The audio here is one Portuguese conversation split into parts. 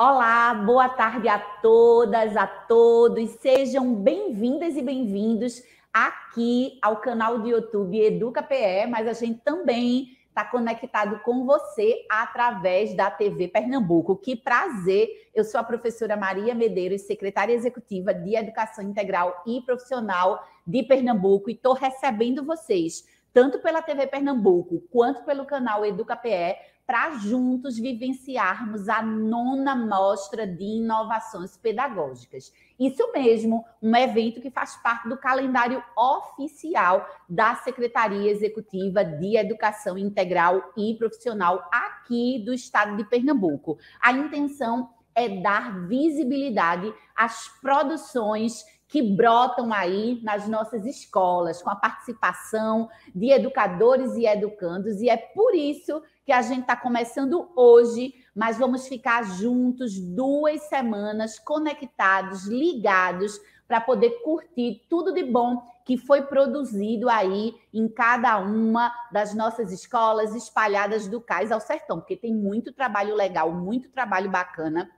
Olá, boa tarde a todas, a todos. Sejam bem-vindas e bem-vindos aqui ao canal do YouTube EducaPE, mas a gente também está conectado com você através da TV Pernambuco. Que prazer! Eu sou a professora Maria Medeiros, secretária executiva de Educação Integral e Profissional de Pernambuco, e estou recebendo vocês, tanto pela TV Pernambuco quanto pelo canal EducaPE, para juntos vivenciarmos a 9ª Mostra de Inovações Pedagógicas. Isso mesmo, um evento que faz parte do calendário oficial da Secretaria Executiva de Educação Integral e Profissional aqui do estado de Pernambuco. A intenção é dar visibilidade às produções que brotam aí nas nossas escolas, com a participação de educadores e educandos, e é por isso que a gente está começando hoje, mas vamos ficar juntos 2 semanas, conectados, ligados, para poder curtir tudo de bom que foi produzido aí em cada uma das nossas escolas espalhadas do Cais ao Sertão, porque tem muito trabalho legal, muito trabalho bacana.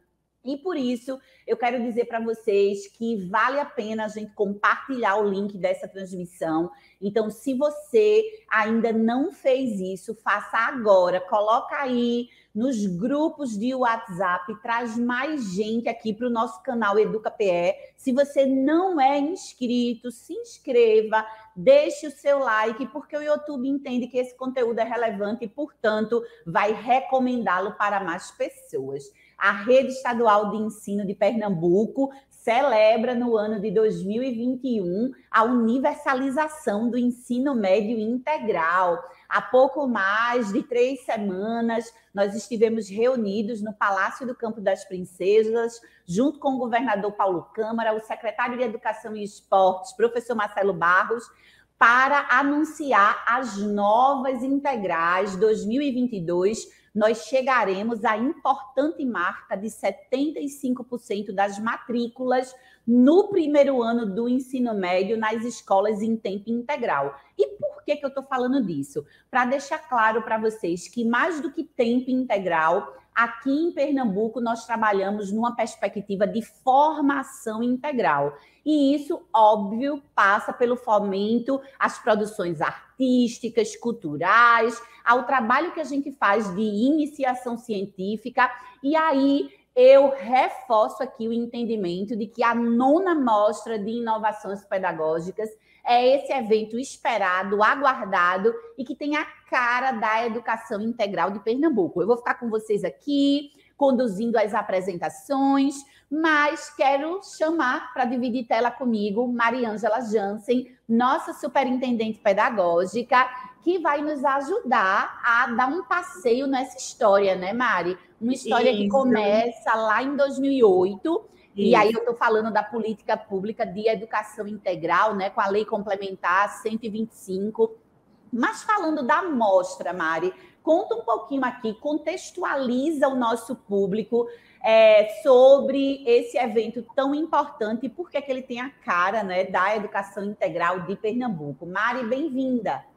E por isso, eu quero dizer para vocês que vale a pena a gente compartilhar o link dessa transmissão. Então, se você ainda não fez isso, faça agora. Coloca aí nos grupos de WhatsApp, traz mais gente aqui para o nosso canal EducaPE. Se você não é inscrito, se inscreva, deixe o seu like, porque o YouTube entende que esse conteúdo é relevante e, portanto, vai recomendá-lo para mais pessoas. A Rede Estadual de Ensino de Pernambuco celebra no ano de 2021 a universalização do ensino médio integral. Há pouco mais de 3 semanas, nós estivemos reunidos no Palácio do Campo das Princesas, junto com o governador Paulo Câmara, o secretário de Educação e Esportes, professor Marcelo Barros, para anunciar as novas integrais 2022. Nós chegaremos à importante marca de 75% das matrículas no primeiro ano do ensino médio nas escolas em tempo integral. E por que eu estou falando disso? Para deixar claro para vocês que, mais do que tempo integral, aqui em Pernambuco nós trabalhamos numa perspectiva de formação integral. E isso, óbvio, passa pelo fomento às produções artísticas, culturais, ao trabalho que a gente faz de iniciação científica. E aí eu reforço aqui o entendimento de que a 9ª Mostra de Inovações Pedagógicas é esse evento esperado, aguardado e que tem a cara da educação integral de Pernambuco. Eu vou ficar com vocês aqui, conduzindo as apresentações, mas quero chamar para dividir tela comigo Mariângela Jansen, nossa superintendente pedagógica, que vai nos ajudar a dar um passeio nessa história, né, Mari? Uma história que começa lá em 2008, e aí eu estou falando da política pública de educação integral, né, com a Lei Complementar 125. Mas falando da mostra, Mari, conta um pouquinho aqui, contextualiza o nosso público sobre esse evento tão importante e por que ele tem a cara, né, da educação integral de Pernambuco. Mari, bem-vinda.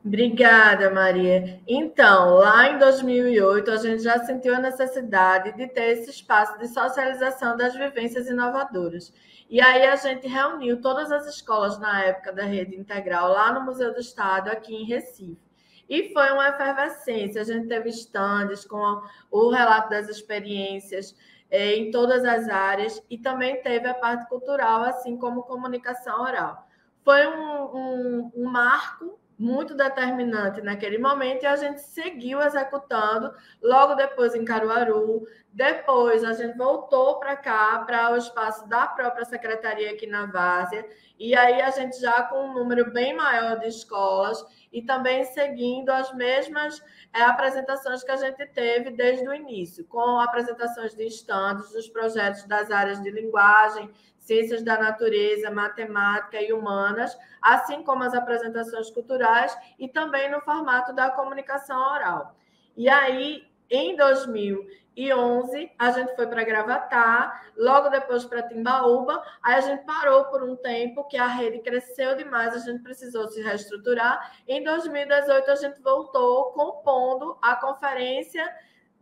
Obrigada, Maria. Então, lá em 2008, a gente já sentiu a necessidade de ter esse espaço de socialização das vivências inovadoras. E aí a gente reuniu todas as escolas na época da rede integral lá no Museu do Estado, aqui em Recife. E foi uma efervescência. A gente teve estandes com o relato das experiências em todas as áreas e também teve a parte cultural, assim como comunicação oral. Foi um marco muito determinante naquele momento, e a gente seguiu executando logo depois em Caruaru. Depois a gente voltou para cá, para o espaço da própria secretaria aqui na Várzea, e aí a gente já com um número bem maior de escolas e também seguindo as mesmas apresentações que a gente teve desde o início, com apresentações de estandes dos projetos das áreas de linguagem, ciências da natureza, matemática e humanas, assim como as apresentações culturais e também no formato da comunicação oral. E aí, em 2011, a gente foi para Gravatá, logo depois para Timbaúba, aí a gente parou por um tempo, que a rede cresceu demais, a gente precisou se reestruturar. Em 2018, a gente voltou compondo a conferência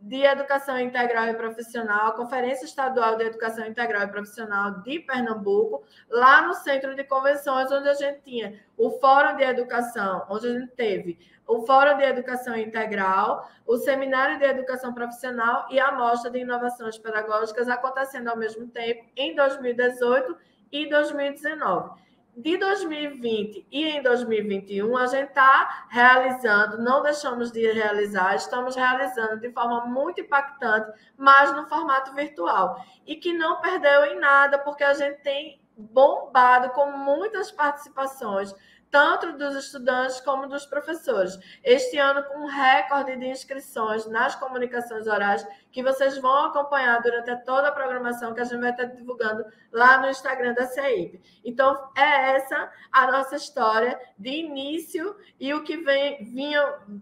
de Educação Integral e Profissional, a Conferência Estadual de Educação Integral e Profissional de Pernambuco, lá no Centro de Convenções, onde a gente tinha o Fórum de Educação, onde a gente teve o Fórum de Educação Integral, o Seminário de Educação Profissional e a Mostra de Inovações Pedagógicas acontecendo ao mesmo tempo em 2018 e 2019. De 2020 e em 2021, a gente está realizando, não deixamos de realizar, estamos realizando de forma muito impactante, mas no formato virtual. E que não perdeu em nada, porque a gente tem bombado com muitas participações, tanto dos estudantes como dos professores. Este ano, com um recorde de inscrições nas comunicações orais, que vocês vão acompanhar durante toda a programação que a gente vai estar divulgando lá no Instagram da CEIP. Então, é essa a nossa história de início e o que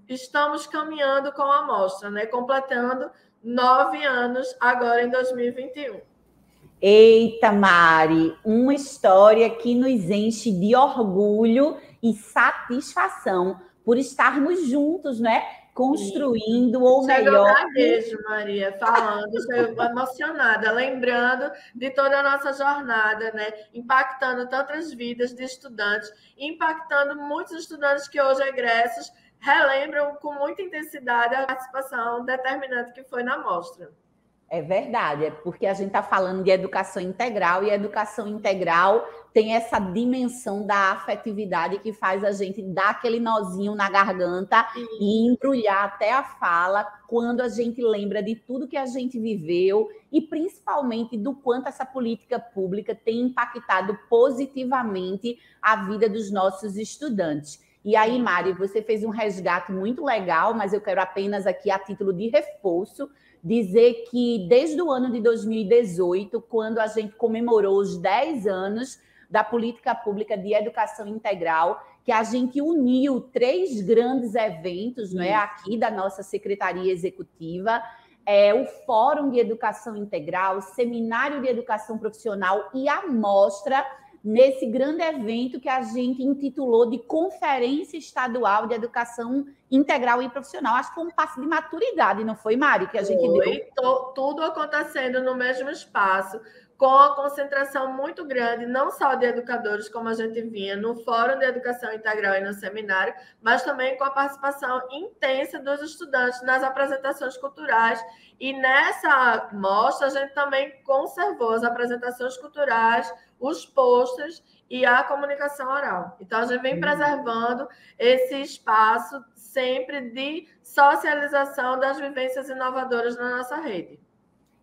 estamos caminhando com a mostra, né? Completando 9 anos agora em 2021. Eita, Mari, uma história que nos enche de orgulho e satisfação por estarmos juntos, né? Construindo ou melhor. Eu gaguejo, Maria, falando, estou emocionada, lembrando de toda a nossa jornada, né? Impactando tantas vidas de estudantes, impactando muitos estudantes que hoje egressos relembram com muita intensidade a participação determinante que foi na mostra. É verdade, é porque a gente está falando de educação integral e a educação integral tem essa dimensão da afetividade que faz a gente dar aquele nozinho na garganta e embrulhar até a fala quando a gente lembra de tudo que a gente viveu e principalmente do quanto essa política pública tem impactado positivamente a vida dos nossos estudantes. E aí, Mari, você fez um resgate muito legal, mas eu quero apenas aqui, a título de reforço, dizer que desde o ano de 2018, quando a gente comemorou os 10 anos da política pública de educação integral, que a gente uniu 3 grandes eventos, né, aqui da nossa Secretaria Executiva, o Fórum de Educação Integral, o Seminário de Educação Profissional e a Mostra, nesse grande evento que a gente intitulou de Conferência Estadual de Educação Integral e Profissional. Acho que foi um passo de maturidade, não foi, Mari, que a gente deu? Tudo acontecendo no mesmo espaço, com a concentração muito grande, não só de educadores, como a gente vinha no Fórum de Educação Integral e no seminário, mas também com a participação intensa dos estudantes nas apresentações culturais. E nessa mostra, a gente também conservou as apresentações culturais, os posters e a comunicação oral. Então, a gente vem preservando esse espaço sempre de socialização das vivências inovadoras na nossa rede.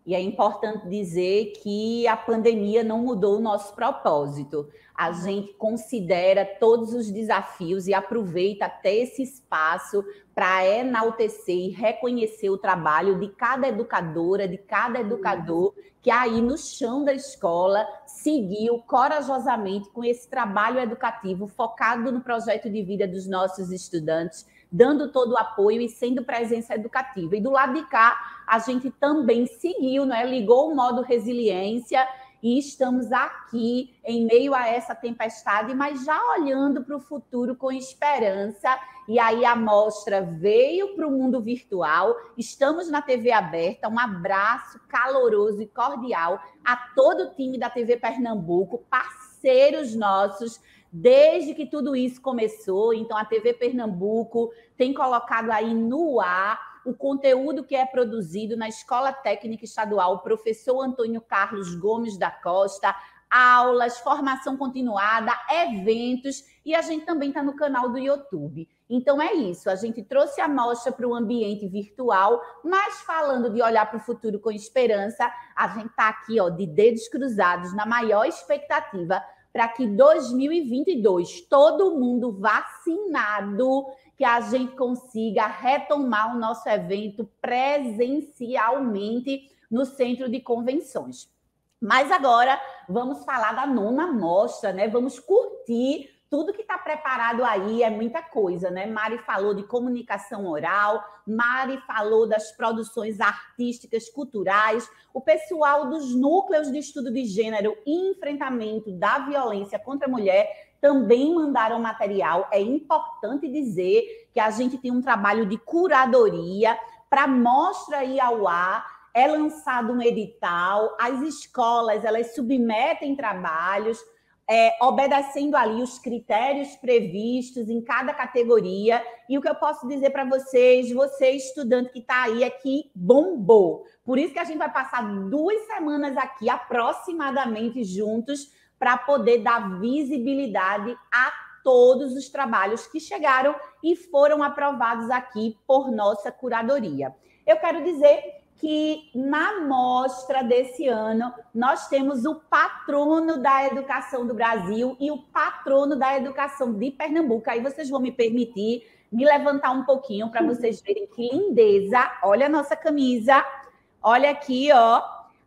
E é importante dizer que a pandemia não mudou o nosso propósito. A gente considera todos os desafios e aproveita até esse espaço para enaltecer e reconhecer o trabalho de cada educadora, de cada educador que aí no chão da escola seguiu corajosamente com esse trabalho educativo focado no projeto de vida dos nossos estudantes, dando todo o apoio e sendo presença educativa. E do lado de cá, a gente também seguiu, né? Ligou o modo resiliência e estamos aqui em meio a essa tempestade, mas já olhando para o futuro com esperança. E aí a mostra veio para o mundo virtual, estamos na TV aberta, um abraço caloroso e cordial a todo o time da TV Pernambuco, parceiros nossos, desde que tudo isso começou. Então, a TV Pernambuco tem colocado aí no ar o conteúdo que é produzido na Escola Técnica Estadual Professor Antônio Carlos Gomes da Costa, aulas, formação continuada, eventos, e a gente também está no canal do YouTube. Então, é isso, a gente trouxe a mostra para o ambiente virtual, mas falando de olhar para o futuro com esperança, a gente está aqui, ó, de dedos cruzados, na maior expectativa para que 2022, todo mundo vacinado, que a gente consiga retomar o nosso evento presencialmente no Centro de Convenções. Mas agora vamos falar da 9ª mostra, né? Vamos curtir tudo que está preparado aí, é muita coisa, né? Mari falou de comunicação oral, Mari falou das produções artísticas, culturais, o pessoal dos núcleos de estudo de gênero e enfrentamento da violência contra a mulher também mandaram material. É importante dizer que a gente tem um trabalho de curadoria para a mostra ir ao ar, é lançado um edital, as escolas elas submetem trabalhos, obedecendo ali os critérios previstos em cada categoria. E o que eu posso dizer para vocês, você estudante que está aí, é que bombou. Por isso que a gente vai passar 2 semanas aqui, aproximadamente, juntos, para poder dar visibilidade a todos os trabalhos que chegaram e foram aprovados aqui por nossa curadoria. Eu quero dizer que na mostra desse ano nós temos o patrono da educação do Brasil e o patrono da educação de Pernambuco. Aí vocês vão me permitir me levantar um pouquinho para vocês verem que lindeza. Olha a nossa camisa. Olha aqui, ó.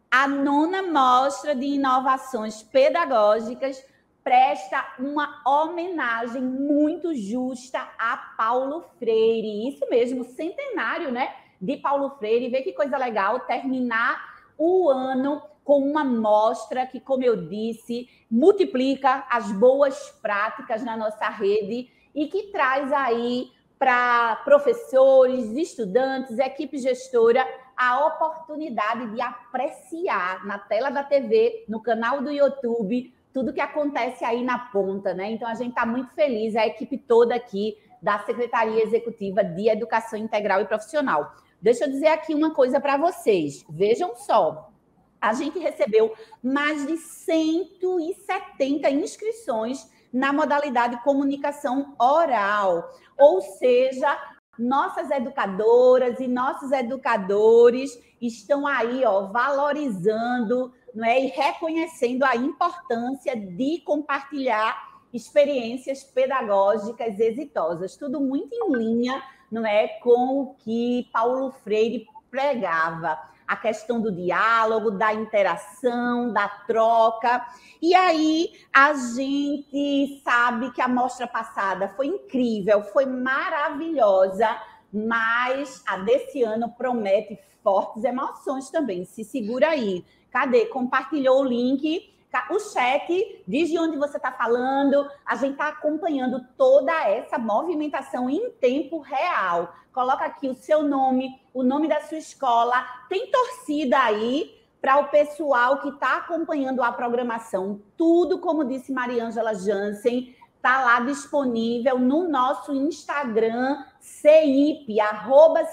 A 9ª Mostra de Inovações Pedagógicas presta uma homenagem muito justa a Paulo Freire. Isso mesmo, centenário, né? De Paulo Freire. Vê que coisa legal terminar o ano com uma mostra que, como eu disse, multiplica as boas práticas na nossa rede e que traz aí para professores, estudantes, equipe gestora, a oportunidade de apreciar na tela da TV, no canal do YouTube, tudo que acontece aí na ponta, né? Então, a gente está muito feliz, a equipe toda aqui da Secretaria Executiva de Educação Integral e Profissional. Deixa eu dizer aqui uma coisa para vocês. Vejam só, a gente recebeu mais de 170 inscrições na modalidade comunicação oral. Ou seja, nossas educadoras e nossos educadores estão aí, ó, valorizando, não é, e reconhecendo a importância de compartilhar experiências pedagógicas exitosas. Tudo muito em linha, não é, com o que Paulo Freire pregava. A questão do diálogo, da interação, da troca. E aí a gente sabe que a mostra passada foi incrível, foi maravilhosa, mas a desse ano promete fortes emoções também. Se segura aí. Cadê? Compartilhou o link, o chat, diz de onde você está falando. A gente está acompanhando toda essa movimentação em tempo real. Coloca aqui o seu nome, o nome da sua escola. Tem torcida aí para o pessoal que está acompanhando a programação. Tudo, como disse Mariângela Jansen, está lá disponível no nosso Instagram, CIPE,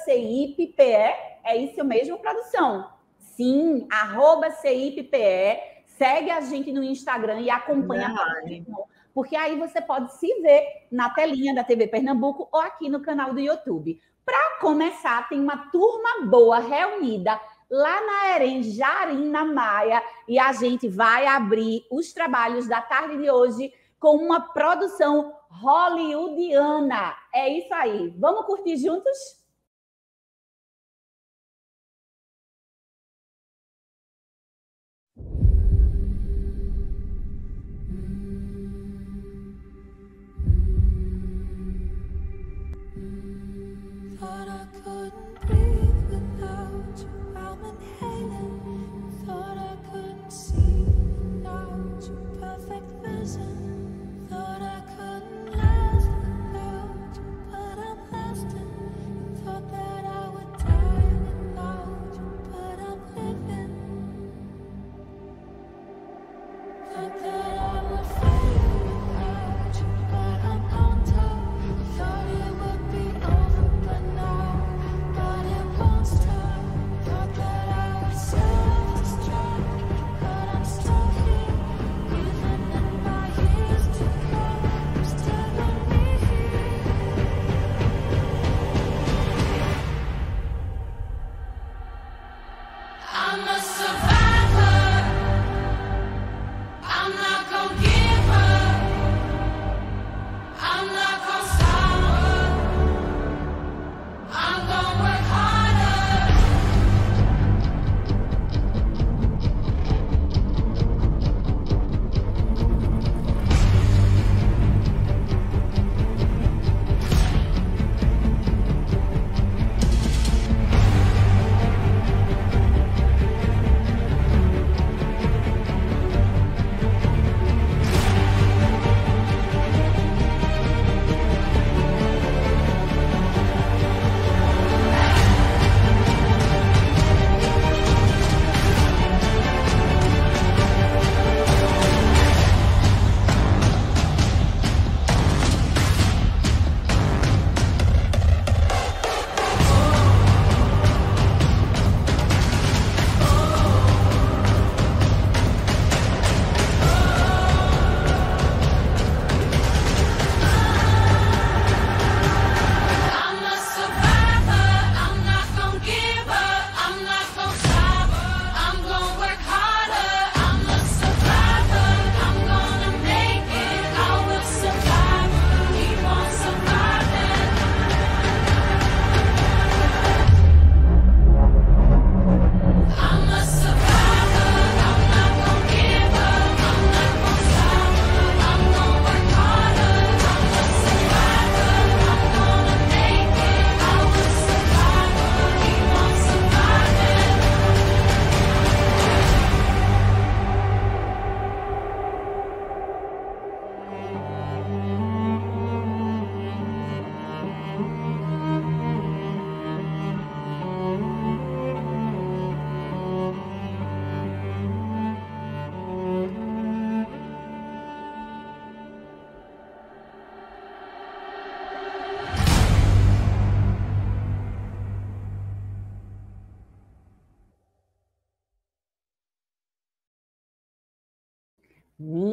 @CIPPE. É isso mesmo, produção? Sim, @CIPPE. Segue a gente no Instagram e acompanha a programação, porque aí você pode se ver na telinha da TV Pernambuco ou aqui no canal do YouTube. Para começar, tem uma turma boa reunida lá na EREM Jarina Maia e a gente vai abrir os trabalhos da tarde de hoje com uma produção hollywoodiana. É isso aí. Vamos curtir juntos? Thought I couldn't breathe without you. I'm inhaling. Thought I couldn't see without your perfect vision. Thought I couldn't last without you, but I'm lasting.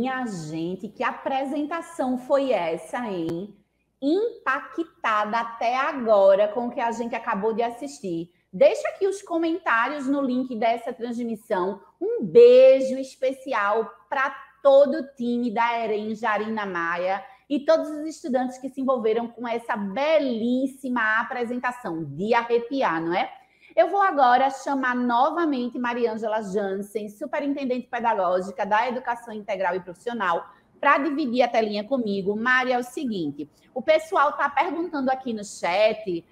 Minha gente, que apresentação foi essa, hein? Impactada até agora com o que a gente acabou de assistir. Deixa aqui os comentários no link dessa transmissão. Um beijo especial para todo o time da EREM Jarina Maia e todos os estudantes que se envolveram com essa belíssima apresentação, de arrepiar, não é? Eu vou agora chamar novamente Mariângela Jansen, superintendente pedagógica da Educação Integral e Profissional, para dividir a telinha comigo. Mari, é o seguinte, o pessoal está perguntando aqui no chat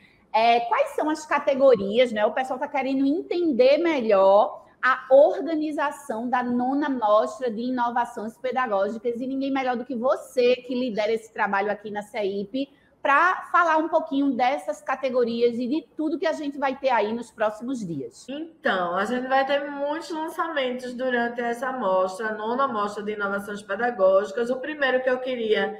quais são as categorias, né? O pessoal está querendo entender melhor a organização da 9ª Mostra de Inovações Pedagógicas, e ninguém melhor do que você, que lidera esse trabalho aqui na CEIP, para falar um pouquinho dessas categorias e de tudo que a gente vai ter aí nos próximos dias. Então, a gente vai ter muitos lançamentos durante essa mostra, a 9ª Mostra de Inovações Pedagógicas. O primeiro que eu queria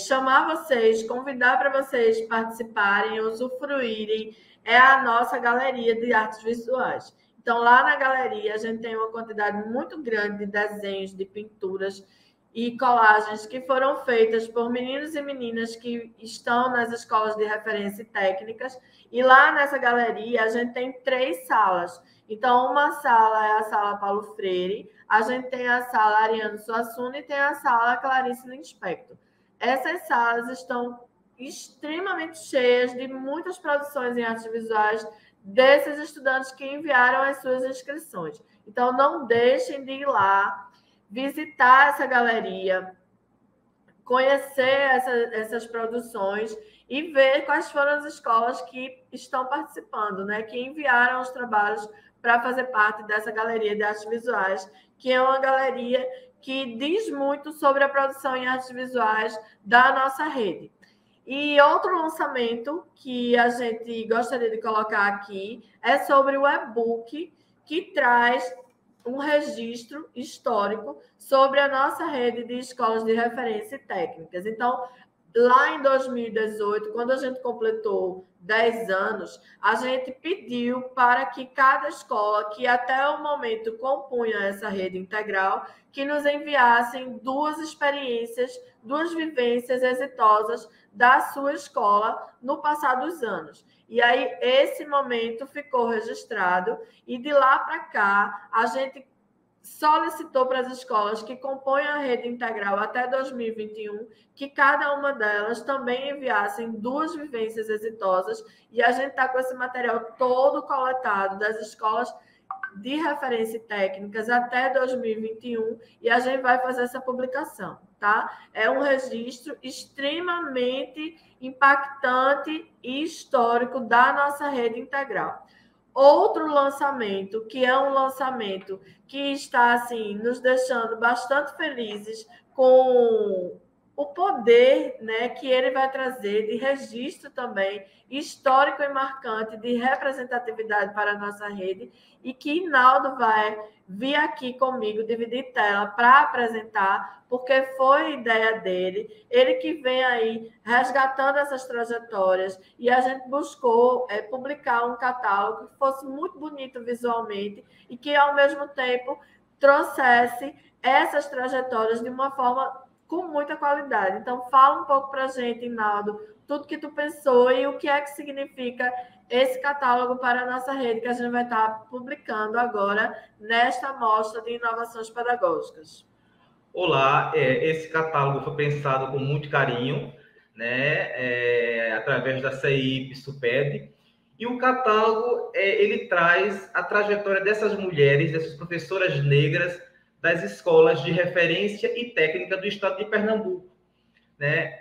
chamar vocês, convidar para vocês participarem, usufruírem, é a nossa galeria de artes visuais. Então, lá na galeria, a gente tem uma quantidade muito grande de desenhos, de pinturas e colagens que foram feitas por meninos e meninas que estão nas escolas de referência e técnicas. E lá nessa galeria, a gente tem 3 salas. Então, uma sala é a sala Paulo Freire, a gente tem a sala Ariano Suassuna e tem a sala Clarice Lispector. Essas salas estão extremamente cheias de muitas produções em artes visuais desses estudantes que enviaram as suas inscrições. Então, não deixem de ir lá, visitar essa galeria, conhecer essas produções e ver quais foram as escolas que estão participando, né? Que enviaram os trabalhos para fazer parte dessa galeria de artes visuais, que é uma galeria que diz muito sobre a produção em artes visuais da nossa rede. E outro lançamento que a gente gostaria de colocar aqui é sobre o e-book, que traz um registro histórico sobre a nossa rede de escolas de referência e técnicas. Então, lá em 2018, quando a gente completou 10 anos, a gente pediu para que cada escola que até o momento compunha essa rede integral, que nos enviassem 2 experiências, 2 vivências exitosas da sua escola no passar dos anos. E aí, esse momento ficou registrado e de lá para cá, a gente solicitou para as escolas que compõem a rede integral até 2021 que cada uma delas também enviassem 2 vivências exitosas, e a gente está com esse material todo coletado das escolas de referência e técnicas até 2021 e a gente vai fazer essa publicação, tá? É um registro extremamente impactante e histórico da nossa rede integral. Outro lançamento, que é um lançamento que está assim, nos deixando bastante felizes com o poder, né, que ele vai trazer de registro também histórico e marcante de representatividade para a nossa rede, e que Naldo vai vir aqui comigo dividir tela para apresentar, porque foi ideia dele, ele que vem aí resgatando essas trajetórias, e a gente buscou publicar um catálogo que fosse muito bonito visualmente e que, ao mesmo tempo, trouxesse essas trajetórias de uma forma com muita qualidade. Então, fala um pouco para a gente, Naldo, tudo que tu pensou e o que é que significa esse catálogo para a nossa rede, que a gente vai estar publicando agora nesta mostra de inovações pedagógicas. Olá, esse catálogo foi pensado com muito carinho, né, através da CEIP Suped, e o catálogo ele traz a trajetória dessas mulheres, dessas professoras negras das escolas de referência e técnica do estado de Pernambuco, né?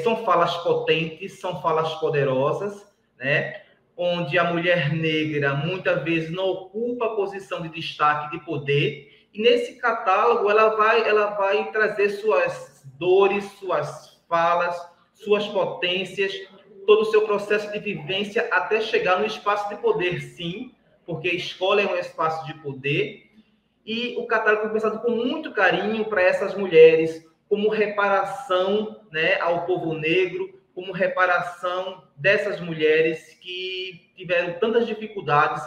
São falas potentes, são falas poderosas, né? Onde a mulher negra muitas vezes não ocupa posição de destaque, de poder, e nesse catálogo ela vai trazer suas dores, suas falas, suas potências, todo o seu processo de vivência até chegar no espaço de poder, sim, porque a escola é um espaço de poder. E o catálogo foi pensado com muito carinho para essas mulheres, como reparação, né, ao povo negro, como reparação dessas mulheres que tiveram tantas dificuldades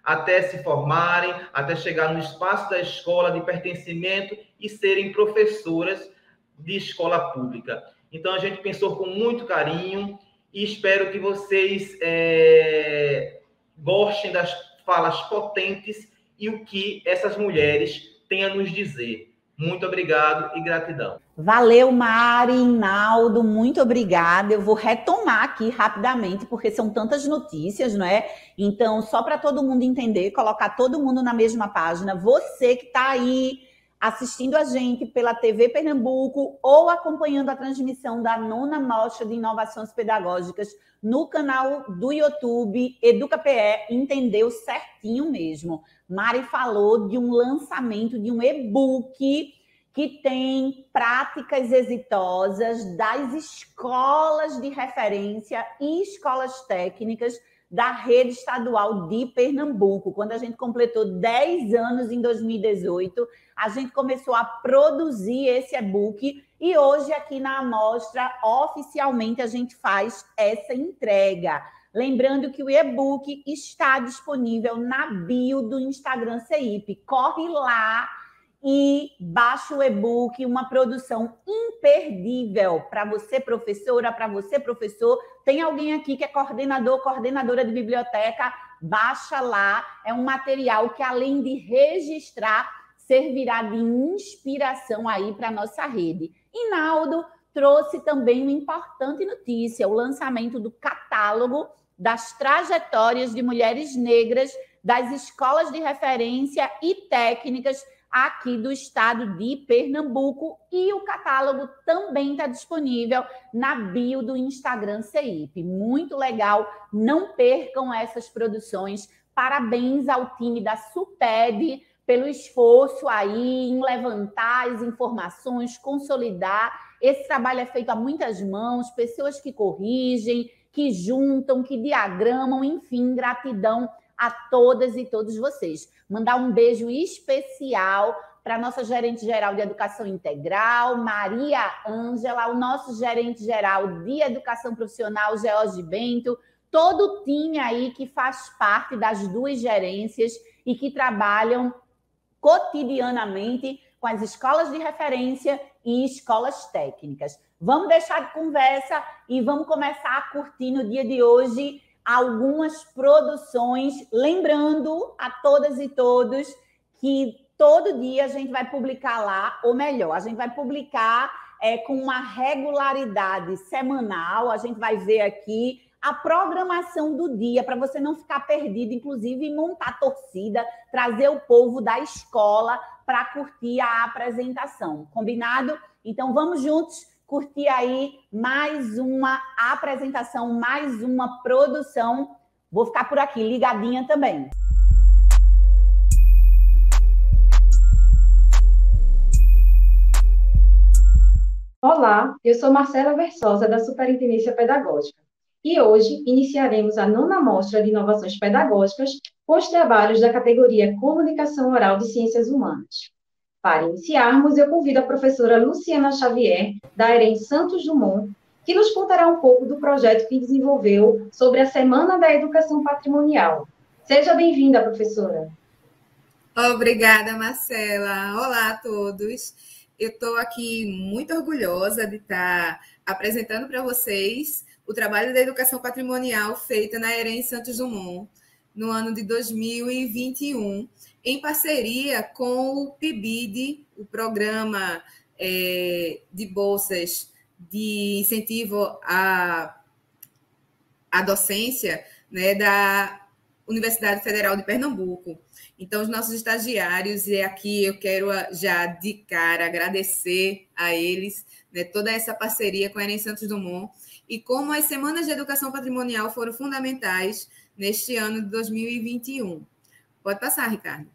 até se formarem, até chegar no espaço da escola de pertencimento e serem professoras de escola pública. Então, a gente pensou com muito carinho e espero que vocês gostem das falas potentes e o que essas mulheres têm a nos dizer. Muito obrigado e gratidão. Valeu, Mari, Naldo, muito obrigada. Eu vou retomar aqui rapidamente, porque são tantas notícias, não é? Então, só para todo mundo entender, colocar todo mundo na mesma página. Você que está aí assistindo a gente pela TV Pernambuco ou acompanhando a transmissão da 9ª Mostra de Inovações Pedagógicas no canal do YouTube EducaPE, entendeu certinho mesmo. Mari falou de um lançamento de um e-book que tem práticas exitosas das escolas de referência e escolas técnicas da rede estadual de Pernambuco. Quando a gente completou 10 anos em 2018, a gente começou a produzir esse e-book e hoje aqui na amostra, oficialmente, a gente faz essa entrega. Lembrando que o e-book está disponível na bio do Instagram CEIP. Corre lá e baixa o e-book, uma produção imperdível para você, professora, para você, professor. Tem alguém aqui que é coordenador, coordenadora de biblioteca? Baixa lá. É um material que, além de registrar, servirá de inspiração aí para a nossa rede. E Naldo trouxe também uma importante notícia, o lançamento do catálogo das trajetórias de mulheres negras das escolas de referência e técnicas aqui do estado de Pernambuco, e o catálogo também está disponível na bio do Instagram CEIP. Muito legal, não percam essas produções. Parabéns ao time da SUPEB pelo esforço aí em levantar as informações, consolidar. Esse trabalho é feito a muitas mãos, pessoas que corrigem, que juntam, que diagramam, enfim, gratidão a todas e todos vocês. Mandar um beijo especial para a nossa gerente-geral de Educação Integral, Maria Ângela, o nosso gerente-geral de Educação Profissional, George Bento, todo o time aí que faz parte das duas gerências e que trabalham cotidianamente com as escolas de referência e escolas técnicas. Vamos deixar de conversa e vamos começar a curtir no dia de hoje algumas produções, lembrando a todas e todos que todo dia a gente vai publicar lá, ou melhor, a gente vai publicar com uma regularidade semanal, a gente vai ver aqui a programação do dia, para você não ficar perdido, inclusive montar torcida, trazer o povo da escola para curtir a apresentação. Combinado? Então vamos juntos curtir aí mais uma apresentação, mais uma produção. Vou ficar por aqui, ligadinha também. Olá, eu sou Marcela Versosa, da Superintendência Pedagógica, e hoje iniciaremos a 9ª Mostra de Inovações Pedagógicas com os trabalhos da categoria Comunicação Oral de Ciências Humanas. Para iniciarmos, eu convido a professora Luciana Xavier, da EREM Santos Dumont, que nos contará um pouco do projeto que desenvolveu sobre a Semana da Educação Patrimonial. Seja bem-vinda, professora. Obrigada, Marcela. Olá a todos. Eu estou aqui muito orgulhosa de estar apresentando para vocês o trabalho da educação patrimonial feita na EREM Santos Dumont no ano de 2021, em parceria com o PIBID, o Programa de Bolsas de Incentivo à Docência, né, da Universidade Federal de Pernambuco. Então, os nossos estagiários, e aqui eu quero já de cara agradecer a eles, né, toda essa parceria com a EREM Santos Dumont, e como as semanas de educação patrimonial foram fundamentais neste ano de 2021. Pode passar, Ricardo.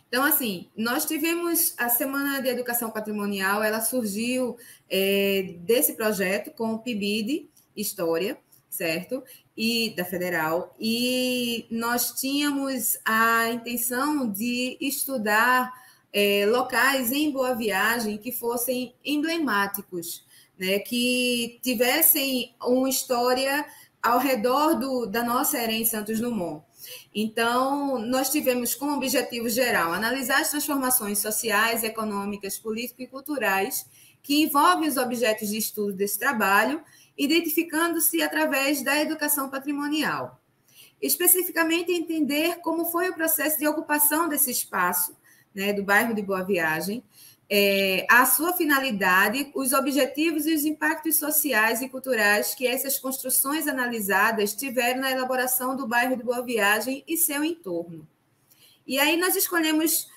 Então, assim, nós tivemos a Semana de Educação Patrimonial, ela surgiu desse projeto com o PIBID História, certo? E da Federal, e nós tínhamos a intenção de estudar locais em Boa Viagem que fossem emblemáticos, né? Que tivessem uma história ao redor da nossa herência Santos Dumont. Então, nós tivemos como objetivo geral analisar as transformações sociais, econômicas, políticas e culturais que envolvem os objetos de estudo desse trabalho, identificando-se através da educação patrimonial. Especificamente, entender como foi o processo de ocupação desse espaço, né, do bairro de Boa Viagem, a sua finalidade, os objetivos e os impactos sociais e culturais que essas construções analisadas tiveram na elaboração do bairro de Boa Viagem e seu entorno. E aí nós escolhemos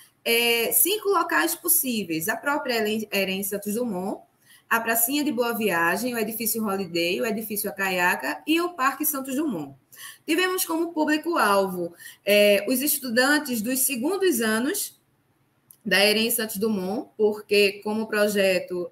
5 locais possíveis: a própria herência Santos Dumont, a Pracinha de Boa Viagem, o edifício Holiday, o edifício Acaiaca e o Parque Santos Dumont. Tivemos como público-alvo os estudantes dos segundos anos da herência Santos Dumont, porque, como o projeto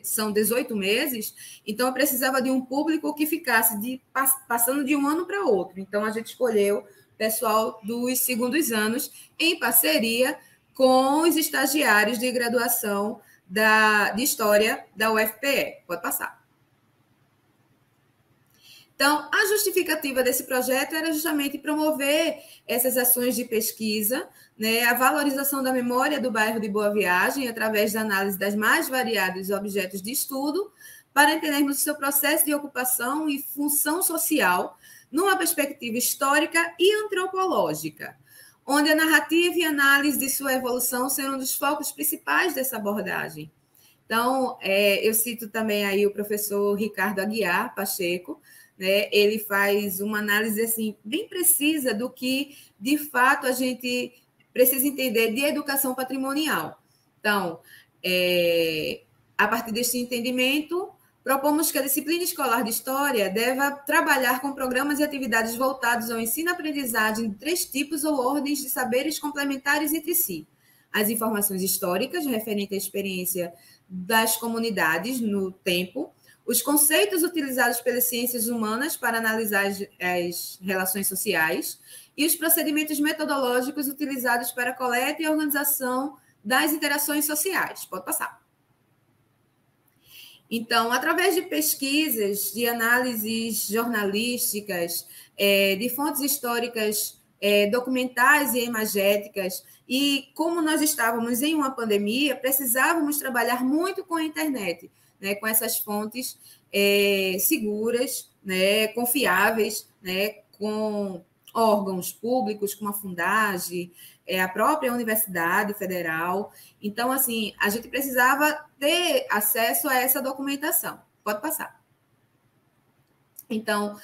são 18 meses, então eu precisava de um público que ficasse passando de um ano para outro. Então, a gente escolheu pessoal dos segundos anos, em parceria com os estagiários de graduação de História da UFPE. Pode passar. Então, a justificativa desse projeto era justamente promover essas ações de pesquisa, né, a valorização da memória do bairro de Boa Viagem, através da análise das mais variados objetos de estudo, para entendermos o seu processo de ocupação e função social, numa perspectiva histórica e antropológica, onde a narrativa e a análise de sua evolução serão um dos focos principais dessa abordagem. Então, eu cito também aí o professor Ricardo Aguiar Pacheco, né? Ele faz uma análise assim, bem precisa do que, de fato, a gente precisa entender de educação patrimonial. Então, a partir deste entendimento, propomos que a disciplina escolar de História deva trabalhar com programas e atividades voltados ao ensino-aprendizagem de 3 tipos ou ordens de saberes complementares entre si: as informações históricas, referente à experiência das comunidades no tempo, os conceitos utilizados pelas ciências humanas para analisar as relações sociais e os procedimentos metodológicos utilizados para a coleta e organização das interações sociais. Pode passar. Então, através de pesquisas, de análises jornalísticas, de fontes históricas, documentais e imagéticas, e como nós estávamos em uma pandemia, precisávamos trabalhar muito com a internet, né, com essas fontes seguras, né, confiáveis, né, com órgãos públicos, como a Fundagem, a própria Universidade Federal. Então, assim, a gente precisava ter acesso a essa documentação. Pode passar. Então,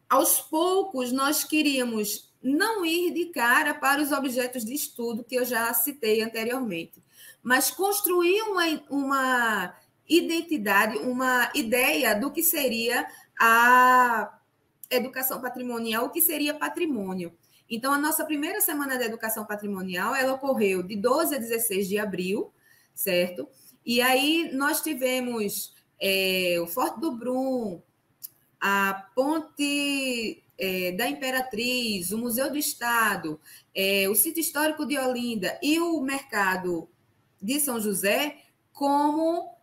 aos poucos, nós queríamos não ir de cara para os objetos de estudo que eu já citei anteriormente, mas construir uma identidade, uma ideia do que seria a educação patrimonial, o que seria patrimônio. Então, a nossa primeira semana de educação patrimonial, ela ocorreu de 12 a 16 de abril, certo? E aí nós tivemos o Forte do Brum, a Ponte da Imperatriz, o Museu do Estado, o Sítio Histórico de Olinda e o Mercado de São José como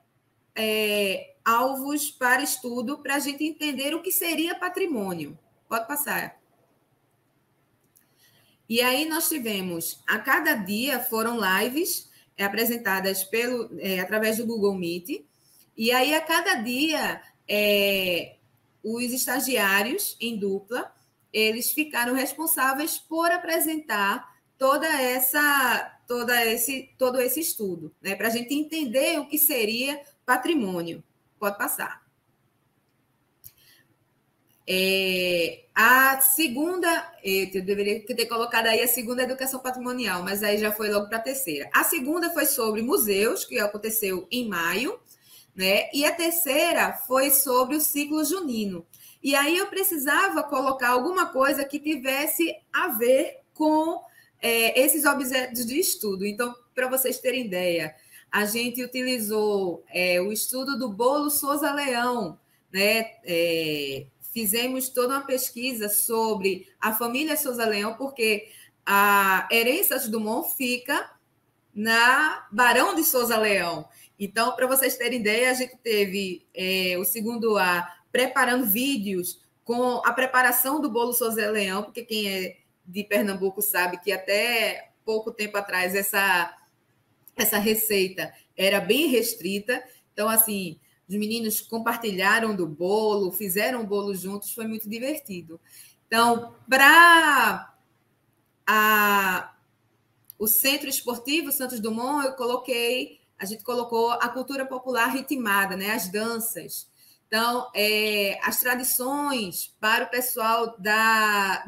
alvos para estudo, para a gente entender o que seria patrimônio. Pode passar. E aí nós tivemos, a cada dia foram lives apresentadas através do Google Meet, e aí a cada dia os estagiários em dupla, eles ficaram responsáveis por apresentar todo esse estudo, né, para a gente entender o que seria patrimônio. Pode passar. A segunda, eu deveria ter colocado aí a segunda educação patrimonial, mas aí já foi logo para a terceira. A segunda foi sobre museus, que aconteceu em maio, né? E a terceira foi sobre o ciclo junino. E aí eu precisava colocar alguma coisa que tivesse a ver com esses objetos de estudo. Então, para vocês terem ideia, a gente utilizou o estudo do bolo Souza Leão, né? Fizemos toda uma pesquisa sobre a família Souza Leão, porque a herência Santos Dumont fica na Barão de Souza Leão. Então, para vocês terem ideia, a gente teve o segundo A preparando vídeos com a preparação do bolo Sozé Leão, porque quem é de Pernambuco sabe que até pouco tempo atrás essa receita era bem restrita. Então, assim, os meninos compartilharam do bolo, fizeram o bolo juntos, foi muito divertido. Então, para o Centro Esportivo Santos Dumont, a gente colocou a cultura popular ritmada, né? As danças. Então, as tradições para o pessoal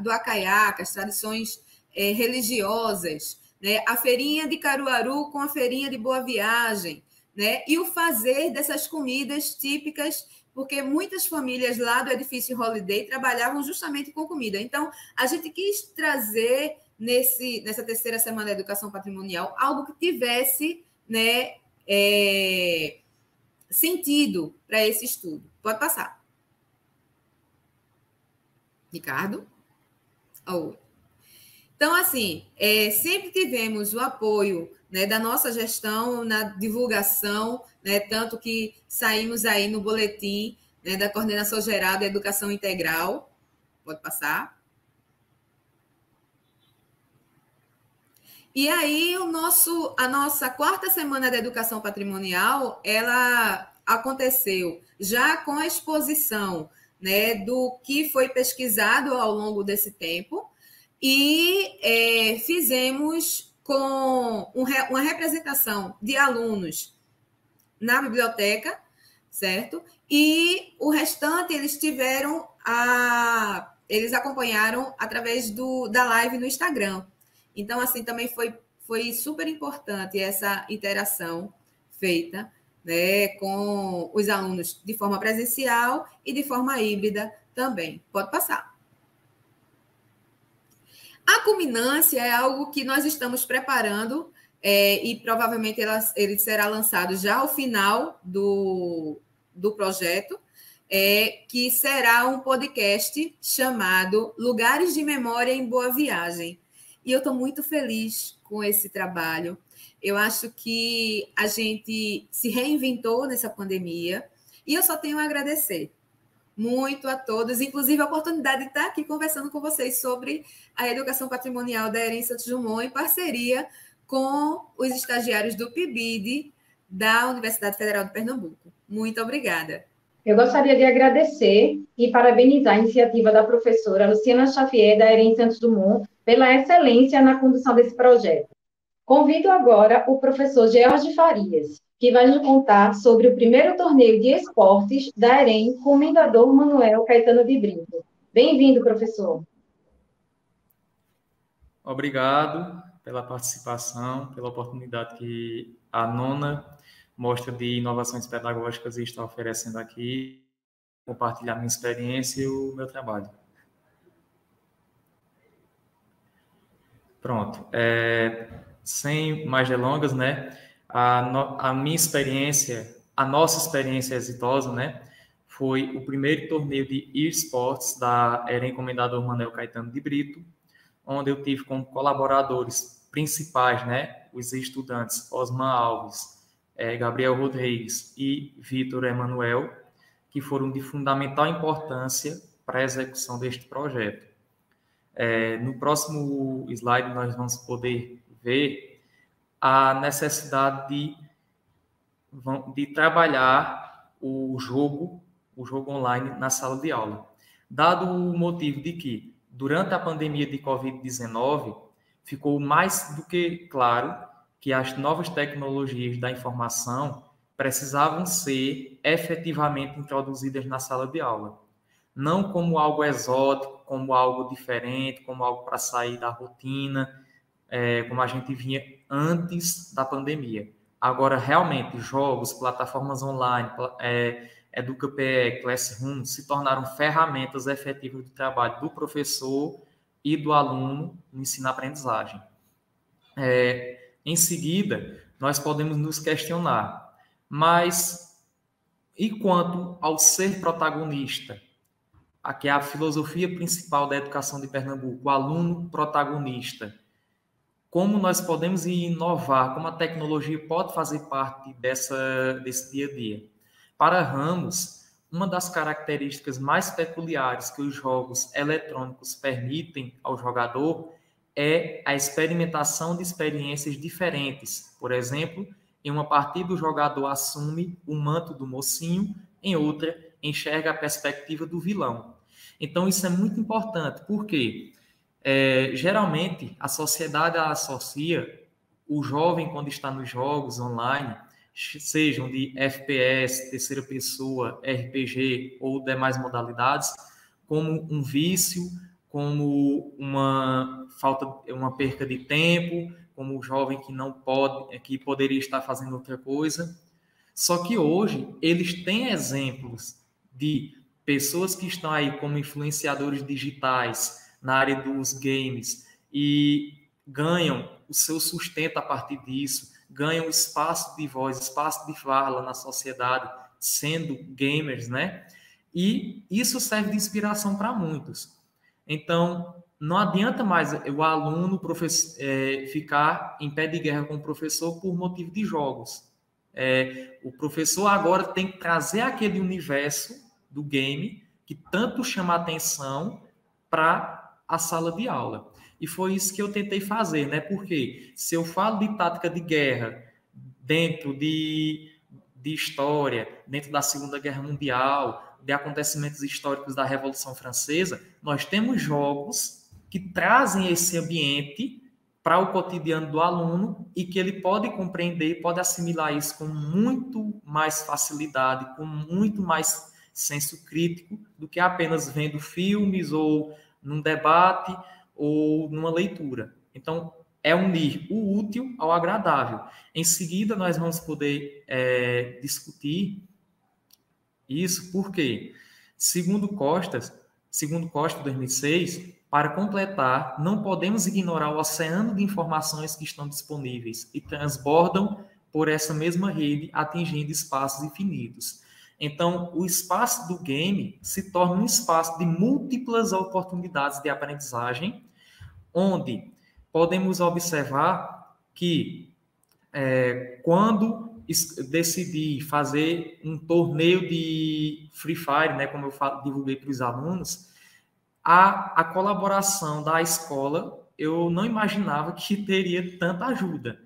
do Acaiaca, as tradições religiosas, né? A feirinha de Caruaru com a feirinha de Boa Viagem, né? E o fazer dessas comidas típicas, porque muitas famílias lá do edifício Holiday trabalhavam justamente com comida. Então, a gente quis trazer nessa terceira semana da educação patrimonial algo que tivesse, né, sentido para esse estudo. Pode passar. Ricardo? Oh. Então, assim, sempre tivemos o apoio, né, da nossa gestão na divulgação, né, tanto que saímos aí no boletim, né, da Coordenação Geral da Educação Integral. Pode passar. E aí, a nossa quarta semana da Educação Patrimonial, ela aconteceu já com a exposição, né, do que foi pesquisado ao longo desse tempo, e fizemos com uma representação de alunos na biblioteca, certo? E o restante eles acompanharam através da live no Instagram. Então, assim, também foi super importante essa interação feita, né, com os alunos de forma presencial e de forma híbrida também. Pode passar. A culminância é algo que nós estamos preparando e provavelmente ele será lançado já ao final do projeto, que será um podcast chamado Lugares de Memória em Boa Viagem. E eu estou muito feliz com esse trabalho. Eu acho que a gente se reinventou nessa pandemia e eu só tenho a agradecer muito a todos, inclusive a oportunidade de estar aqui conversando com vocês sobre a educação patrimonial da EREM Santos Dumont em parceria com os estagiários do PIBID da Universidade Federal de Pernambuco. Muito obrigada. Eu gostaria de agradecer e parabenizar a iniciativa da professora Luciana Xavier, da EREM Santos Dumont, pela excelência na condução desse projeto. Convido agora o professor George Farias, que vai nos contar sobre o primeiro torneio de esportes da EREM com o Comendador Manuel Caetano de Brito. Bem-vindo, professor. Obrigado pela participação, pela oportunidade que a nona Mostra de Inovações Pedagógicas está oferecendo aqui, compartilhar minha experiência e o meu trabalho. Pronto. Sem mais delongas, né? A minha experiência, a nossa experiência exitosa, né? Foi o primeiro torneio de eSports da EREM Comendador Manuel Caetano de Brito, onde eu tive como colaboradores principais, né? Os estudantes Osman Alves, Gabriel Rodrigues e Vitor Emanuel, que foram de fundamental importância para a execução deste projeto. No próximo slide, nós vamos poder ver a necessidade de trabalhar o jogo online na sala de aula. Dado o motivo de que, durante a pandemia de Covid-19, ficou mais do que claro que as novas tecnologias da informação precisavam ser efetivamente introduzidas na sala de aula. Não como algo exótico, como algo diferente, como algo para sair da rotina, como a gente vinha antes da pandemia. Agora, realmente, jogos, plataformas online, EducaPE, Classroom, se tornaram ferramentas efetivas do trabalho do professor e do aluno no ensino-aprendizagem. Em seguida, nós podemos nos questionar, mas e quanto ao ser protagonista? Aqui é a filosofia principal da educação de Pernambuco, o aluno protagonista. Como nós podemos inovar, como a tecnologia pode fazer parte desse dia a dia. Para Ramos, uma das características mais peculiares que os jogos eletrônicos permitem ao jogador é a experimentação de experiências diferentes. Por exemplo, em uma partida o jogador assume o manto do mocinho, em outra enxerga a perspectiva do vilão. Então isso é muito importante, porque geralmente a sociedade associa o jovem, quando está nos jogos online, sejam de FPS, terceira pessoa, RPG ou demais modalidades, como um vício, como uma perca de tempo, como o jovem que não pode, que poderia estar fazendo outra coisa. Só que hoje eles têm exemplos de pessoas que estão aí como influenciadores digitais na área dos games e ganham o seu sustento a partir disso, ganham espaço de voz, espaço de fala na sociedade, sendo gamers, né? E isso serve de inspiração para muitos. Então, não adianta mais o aluno ficar em pé de guerra com o professor por motivo de jogos. O professor agora tem que trazer aquele universo do game que tanto chama a atenção para a sala de aula. E foi isso que eu tentei fazer, né? Porque se eu falo de tática de guerra dentro de história, dentro da Segunda Guerra Mundial, de acontecimentos históricos da Revolução Francesa, nós temos jogos que trazem esse ambiente para o cotidiano do aluno e que ele pode compreender, pode assimilar isso com muito mais facilidade, com muito mais senso crítico do que apenas vendo filmes ou num debate ou numa leitura. Então, é unir o útil ao agradável. Em seguida, nós vamos poder discutir isso porque, segundo Costa, 2006, para completar, não podemos ignorar o oceano de informações que estão disponíveis e transbordam por essa mesma rede, atingindo espaços infinitos. Então, o espaço do game se torna um espaço de múltiplas oportunidades de aprendizagem, onde podemos observar que quando decidi fazer um torneio de Free Fire, né, como eu divulguei para os alunos, a colaboração da escola, eu não imaginava que teria tanta ajuda,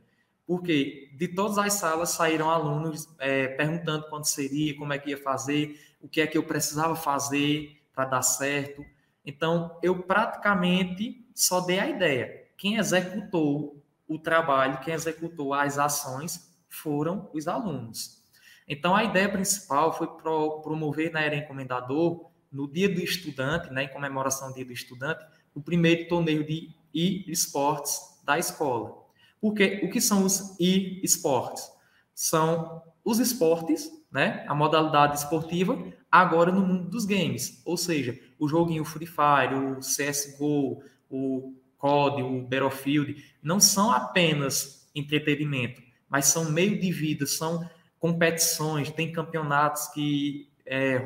porque de todas as salas saíram alunos perguntando quando seria, como é que ia fazer, o que é que eu precisava fazer para dar certo. Então, eu praticamente só dei a ideia. Quem executou o trabalho, quem executou as ações foram os alunos. Então, a ideia principal foi promover na EREM Comendador, no Dia do Estudante, né, em comemoração do Dia do Estudante, o primeiro torneio de e-esportes da escola. Porque o que são os e-esportes? São os esportes, né, a modalidade esportiva, agora no mundo dos games. Ou seja, o joguinho Free Fire, o CSGO, o COD, o Battlefield, não são apenas entretenimento, mas são meio de vida, são competições, tem campeonatos que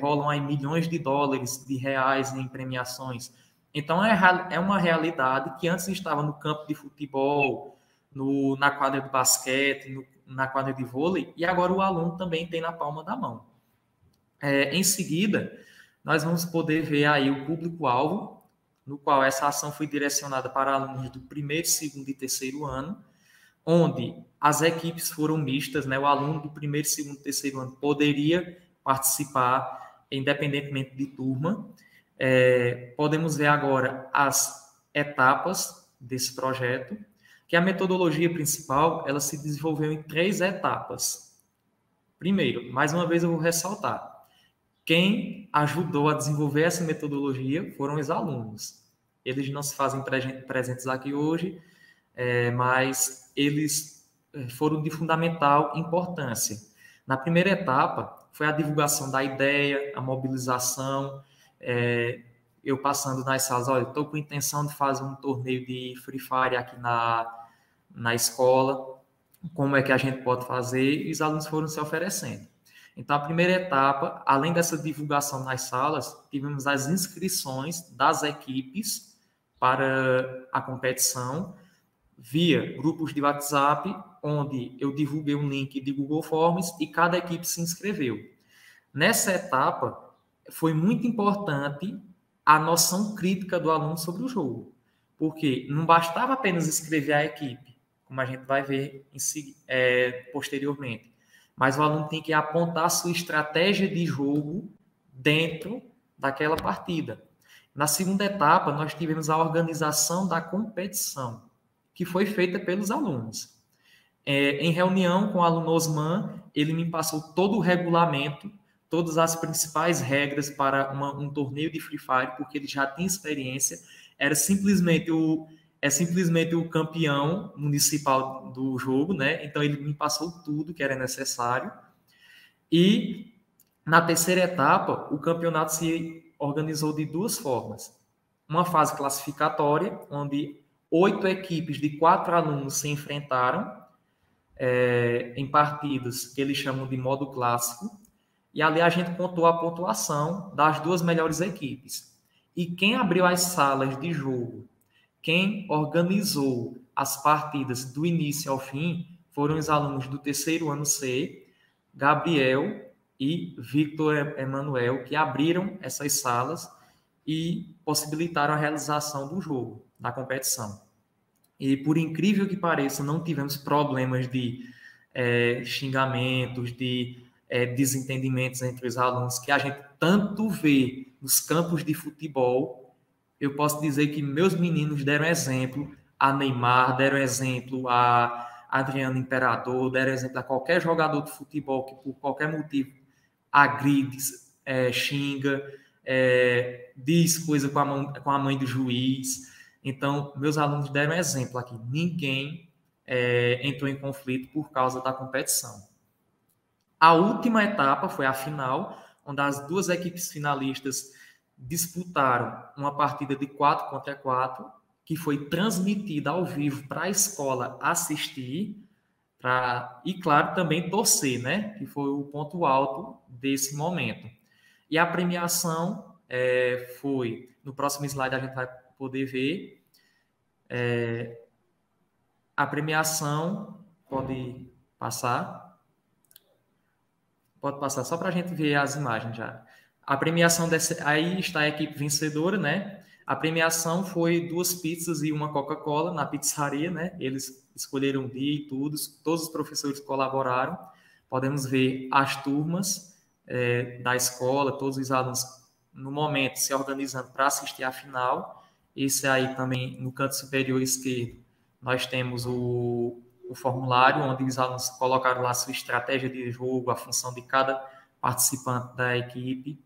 rolam aí milhões de dólares, de reais em premiações. Então, é uma realidade que antes estava no campo de futebol, na quadra de basquete, na quadra de vôlei, e agora o aluno também tem na palma da mão. Em seguida, nós vamos poder ver aí o público-alvo, no qual essa ação foi direcionada para alunos do primeiro, segundo e terceiro ano, onde as equipes foram mistas, né? O aluno do primeiro, segundo e terceiro ano poderia participar independentemente de turma. Podemos ver agora as etapas desse projeto, que a metodologia principal ela se desenvolveu em 3 etapas. Primeiro, mais uma vez eu vou ressaltar, quem ajudou a desenvolver essa metodologia foram os alunos. Eles não se fazem presentes aqui hoje, mas eles foram de fundamental importância. Na primeira etapa, foi a divulgação da ideia, a mobilização, eu passando nas salas, olha, estou com a intenção de fazer um torneio de Free Fire aqui na escola, como é que a gente pode fazer? E os alunos foram se oferecendo. Então, a primeira etapa, além dessa divulgação nas salas, tivemos as inscrições das equipes para a competição via grupos de WhatsApp, onde eu divulguei um link de Google Forms e cada equipe se inscreveu. Nessa etapa, foi muito importante a noção crítica do aluno sobre o jogo, porque não bastava apenas escrever a equipe, como a gente vai ver posteriormente, mas o aluno tem que apontar sua estratégia de jogo dentro daquela partida. Na segunda etapa, nós tivemos a organização da competição, que foi feita pelos alunos. Em reunião com o aluno Osman, ele me passou todo o regulamento, todas as principais regras para um torneio de Free Fire, porque ele já tem experiência, é simplesmente o campeão municipal do jogo, né? Então ele me passou tudo que era necessário. E na terceira etapa, o campeonato se organizou de duas formas. Uma fase classificatória, onde 8 equipes de 4 alunos se enfrentaram em partidas que eles chamam de modo clássico, e ali a gente contou a pontuação das 2 melhores equipes. E quem abriu as salas de jogo, quem organizou as partidas do início ao fim, foram os alunos do terceiro ano C, Gabriel e Victor Emanuel, que abriram essas salas e possibilitaram a realização do jogo, da competição. E, por incrível que pareça, não tivemos problemas de xingamentos, de desentendimentos entre os alunos, que a gente tanto vê nos campos de futebol. Eu posso dizer que meus meninos deram exemplo a Neymar, deram exemplo a Adriano Imperador, deram exemplo a qualquer jogador de futebol que, por qualquer motivo, agride, xinga, diz coisa com a mãe do juiz. Então, meus alunos deram exemplo aqui. Ninguém entrou em conflito por causa da competição. A última etapa foi a final, onde as 2 equipes finalistas disputaram uma partida de 4 contra 4, que foi transmitida ao vivo para a escola assistir, e, claro, também torcer, né? Que foi o ponto alto desse momento. E a premiação foi... No próximo slide a gente vai poder ver. A premiação, pode passar só para a gente ver as imagens já. A premiação aí está a equipe vencedora, né? A premiação foi 2 pizzas e uma Coca-Cola na pizzaria, né? Eles escolheram o dia e tudo, todos os professores colaboraram. Podemos ver as turmas da escola, todos os alunos no momento se organizando para assistir à final. Esse aí também, no canto superior esquerdo, nós temos o formulário, onde os alunos colocaram lá a sua estratégia de jogo, a função de cada participante da equipe.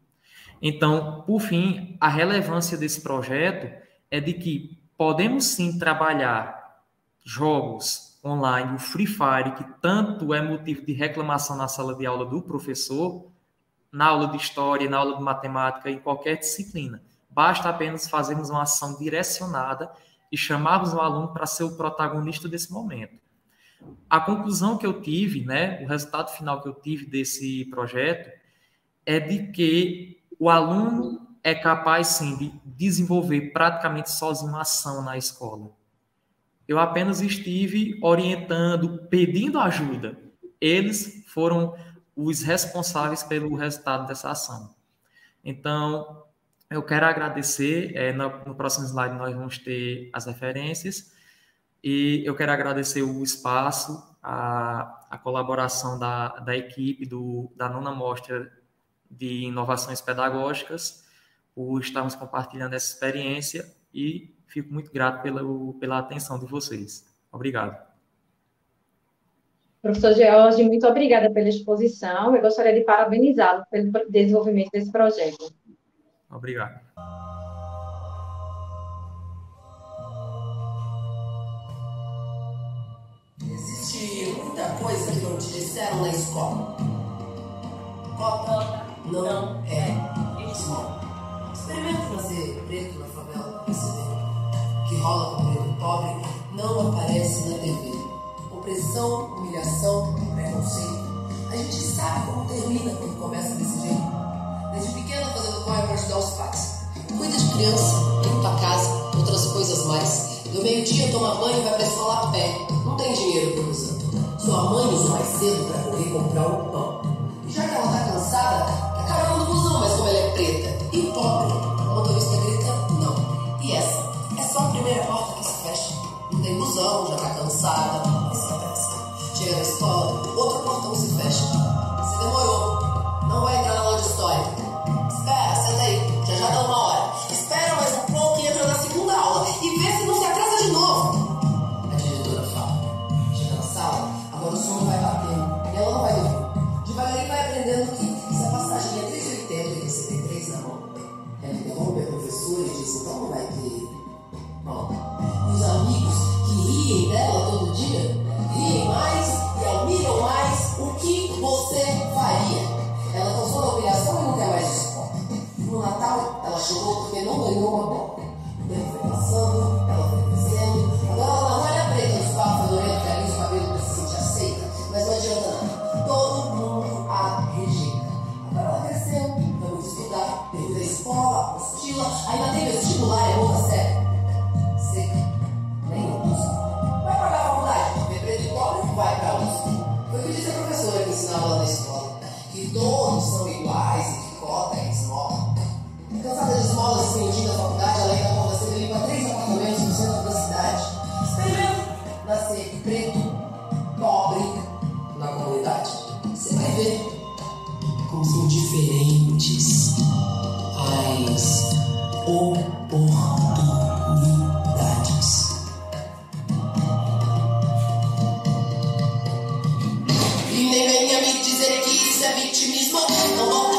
Então, por fim, a relevância desse projeto é de que podemos sim trabalhar jogos online, o Free Fire, que tanto é motivo de reclamação na sala de aula do professor, na aula de história, na aula de matemática, em qualquer disciplina. Basta apenas fazermos uma ação direcionada e chamarmos o aluno para ser o protagonista desse momento. A conclusão que eu tive, né, o resultado final que eu tive desse projeto é de que o aluno é capaz, sim, de desenvolver praticamente sozinho uma ação na escola. Eu apenas estive orientando, pedindo ajuda. Eles foram os responsáveis pelo resultado dessa ação. Então, eu quero agradecer, no próximo slide nós vamos ter as referências, e eu quero agradecer o espaço, a colaboração da equipe da 9ª Mostra de Inovações Pedagógicas, por estarmos compartilhando essa experiência, e fico muito grato pela atenção de vocês. Obrigado. Professor George, muito obrigada pela exposição. Eu gostaria de parabenizá-lo pelo desenvolvimento desse projeto. Obrigado. Existe muita coisa que não te disseram na escola. Cota não é esmola. Experimente fazer preto na favela para perceber que rola com preto pobre não aparece na TV. Opressão, humilhação, preconceito. A gente sabe como termina quando começa desse jeito. Desde pequena fazendo corre para ajudar os pais. Cuida de criança, limpa a casa, outras coisas mais. No meio-dia toma banho e vai pra escola a pé. Não tem dinheiro por usando. Sua mãe usa mais cedo para correr comprar um pão. E já que ela tá cansada, tá caramba no busão, mas como ela é preta, aprendendo que se a passagem é 3,80 e você tem 3 na mão, ela interrompe a professora e diz, então não vai ter. Bom, e os amigos que riem dela todo dia, riem mais e almiram mais o que você faria. Ela cansou da humilhação e não quer mais escola. No Natal, ela chorou porque não ganhou uma bola. O tempo foi passando, ela foi crescendo. Agora ela não olha preta nos papos, fedorento, carinho, o cabelo para se sentir aceita. Mas não adianta nada. Todo mundo a rejeita. Agora ela cresceu, foi muito estudar, teve da escola, apostila, ainda tem vestibular, é outra série. Seca, nem USP. Vai pagar a faculdade, porque preto e pobre vai para a USP. Foi o que disse a professora que ensinava lá na escola. Que todos são iguais e que cota é esmola. Cansada de esmolas e sem o dia da faculdade, ela ainda acorda cedo e limpa 3 apartamentos no centro da cidade. Esperando nascer preto, pobre na comunidade. Você vai ver como são diferentes as oportunidades. E nem venha me dizer que isso é vitimismo. Não vou